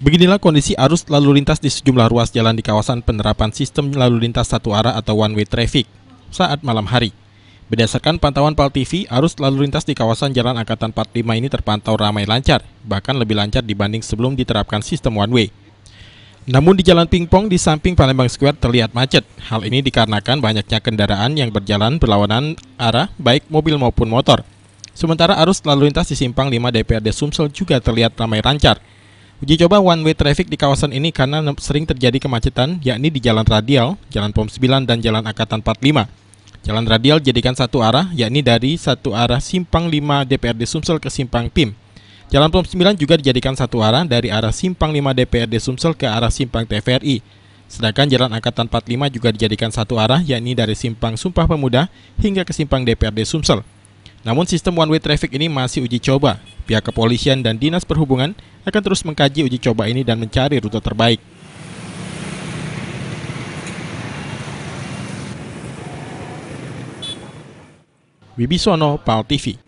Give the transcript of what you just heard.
Beginilah kondisi arus lalu lintas di sejumlah ruas jalan di kawasan penerapan sistem lalu lintas satu arah atau one-way traffic saat malam hari. Berdasarkan pantauan PAL TV, arus lalu lintas di kawasan Jalan Angkatan 45 ini terpantau ramai lancar, bahkan lebih lancar dibanding sebelum diterapkan sistem one-way. Namun di Jalan Pingpong di samping Palembang Square terlihat macet. Hal ini dikarenakan banyaknya kendaraan yang berjalan berlawanan arah, baik mobil maupun motor. Sementara arus lalu lintas di Simpang 5 DPRD Sumsel juga terlihat ramai lancar. Uji coba one-way traffic di kawasan ini karena sering terjadi kemacetan, yakni di Jalan Radial, Jalan POM 9, dan Jalan Angkatan 45. Jalan Radial dijadikan satu arah, yakni dari satu arah Simpang 5 DPRD Sumsel ke Simpang PIM. Jalan POM 9 juga dijadikan satu arah dari arah Simpang 5 DPRD Sumsel ke arah Simpang TVRI. Sedangkan Jalan Angkatan 45 juga dijadikan satu arah, yakni dari Simpang Sumpah Pemuda hingga ke Simpang DPRD Sumsel. Namun sistem one-way traffic ini masih uji coba. Pihak kepolisian dan Dinas Perhubungan akan terus mengkaji uji coba ini dan mencari rute terbaik. Wibisono, PAL TV.